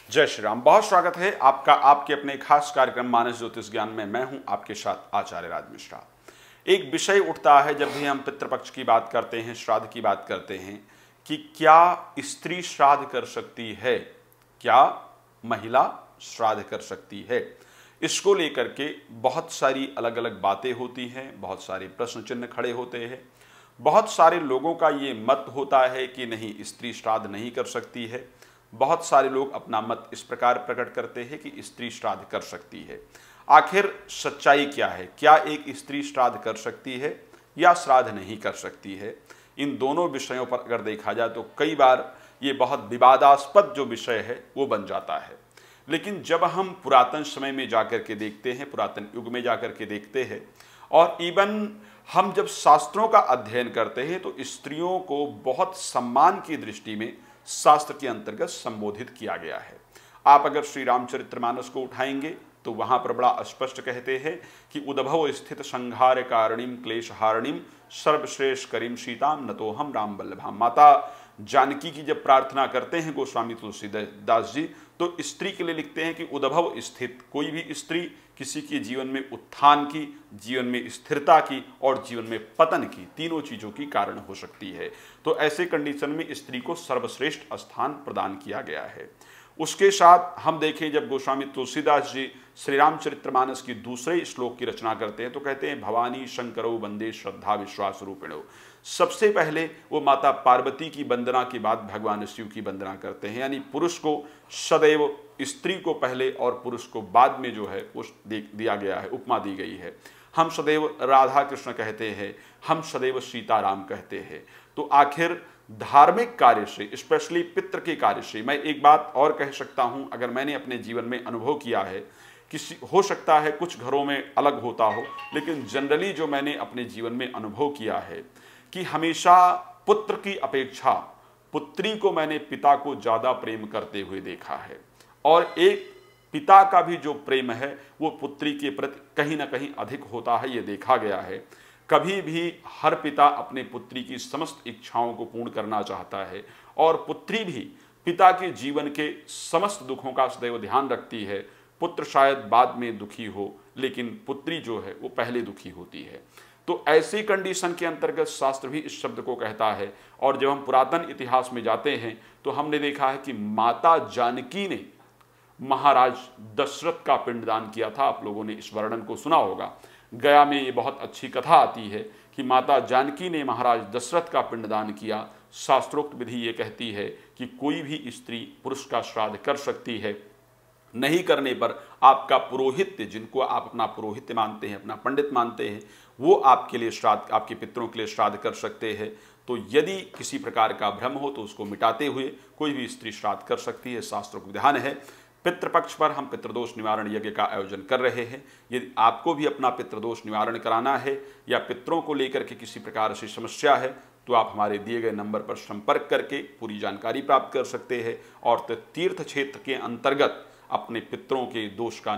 जय श्री राम। बहुत स्वागत है आपका आपके अपने खास कार्यक्रम मानस ज्योतिष ज्ञान में। मैं हूं आपके साथ आचार्य राज मिश्रा। एक विषय उठता है जब भी हम पितृपक्ष की बात करते हैं, श्राद्ध की बात करते हैं, कि क्या स्त्री श्राद्ध कर सकती है, क्या महिला श्राद्ध कर सकती है। इसको लेकर के बहुत सारी अलग अलग बातें होती हैं, बहुत सारे प्रश्न चिन्ह खड़े होते हैं। बहुत सारे लोगों का ये मत होता है कि नहीं, स्त्री श्राद्ध नहीं कर सकती है। बहुत सारे लोग अपना मत इस प्रकार प्रकट करते हैं कि स्त्री श्राद्ध कर सकती है। आखिर सच्चाई क्या है? क्या एक स्त्री श्राद्ध कर सकती है या श्राद्ध नहीं कर सकती है? इन दोनों विषयों पर अगर देखा जाए तो कई बार ये बहुत विवादास्पद जो विषय है वो बन जाता है। लेकिन जब हम पुरातन समय में जाकर के देखते हैं, पुरातन युग में जाकर के देखते हैं, और इवन हम जब शास्त्रों का अध्ययन करते हैं तो स्त्रियों को बहुत सम्मान की दृष्टि में शास्त्र के अंतर्गत संबोधित किया गया है। आप अगर श्री रामचरितमानस को उठाएंगे तो वहां पर बड़ा स्पष्ट कहते हैं कि उद्भव स्थित संहार कारणीम क्लेश हारणीम सर्वश्रेष्ठ करीम सीताम नतोहम राम वल्लभाम। माता जानकी की जब प्रार्थना करते हैं गोस्वामी तुलसीदास जी, तो स्त्री के लिए लिखते हैं कि उद्भव स्थित, कोई भी स्त्री किसी के जीवन में उत्थान की, जीवन में स्थिरता की और जीवन में पतन की, तीनों चीजों की कारण हो सकती है। तो ऐसे कंडीशन में स्त्री को सर्वश्रेष्ठ स्थान प्रदान किया गया है। उसके साथ हम देखें, जब गोस्वामी तुलसीदास जी श्री रामचरितमानस की दूसरे श्लोक की रचना करते हैं तो कहते हैं भवानी शंकरो वंदे श्रद्धा विश्वास रूपिणो। सबसे पहले वो माता पार्वती की वंदना के बाद भगवान शिव की वंदना करते हैं। यानी पुरुष को सदैव स्त्री को पहले और पुरुष को बाद में जो है वो दिया गया है, उपमा दी गई है। हम सदैव राधा कृष्ण कहते हैं, हम सदैव सीताराम कहते हैं। तो आखिर धार्मिक कार्य से, स्पेशली पितृ के कार्य से, मैं एक बात और कह सकता हूं, अगर मैंने अपने जीवन में अनुभव किया है, किसी हो सकता है कुछ घरों में अलग होता हो, लेकिन जनरली जो मैंने अपने जीवन में अनुभव किया है कि हमेशा पुत्र की अपेक्षा पुत्री को मैंने पिता को ज्यादा प्रेम करते हुए देखा है। और एक पिता का भी जो प्रेम है वो पुत्री के प्रति कहीं ना कहीं अधिक होता है, ये देखा गया है। कभी भी हर पिता अपने पुत्री की समस्त इच्छाओं को पूर्ण करना चाहता है और पुत्री भी पिता के जीवन के समस्त दुखों का सदैव ध्यान रखती है। पुत्र शायद बाद में दुखी हो, लेकिन पुत्री जो है वो पहले दुखी होती है। तो ऐसी कंडीशन के अंतर्गत शास्त्र भी इस शब्द को कहता है। और जब हम पुरातन इतिहास में जाते हैं तो हमने देखा है कि माता जानकी ने महाराज दशरथ का पिंडदान किया था। आप लोगों ने इस वर्णन को सुना होगा। गया में ये बहुत अच्छी कथा आती है कि माता जानकी ने महाराज दशरथ का पिंडदान किया। शास्त्रोक्त विधि ये कहती है कि कोई भी स्त्री पुरुष का श्राद्ध कर सकती है। नहीं करने पर आपका पुरोहित, जिनको आप अपना पुरोहित मानते हैं, अपना पंडित मानते हैं, वो आपके लिए श्राद्ध, आपके पितरों के लिए श्राद्ध कर सकते हैं। तो यदि किसी प्रकार का भ्रम हो तो उसको मिटाते हुए कोई भी स्त्री श्राद्ध कर सकती है। शास्त्रों को विधान है। पितृपक्ष पर हम पितृदोष निवारण यज्ञ का आयोजन कर रहे हैं। यदि आपको भी अपना पितृदोष निवारण कराना है या पितरों को लेकर के किसी प्रकार से समस्या है तो आप हमारे दिए गए नंबर पर संपर्क करके पूरी जानकारी प्राप्त कर सकते हैं और तीर्थ क्षेत्र के अंतर्गत अपने पितरों के दोष का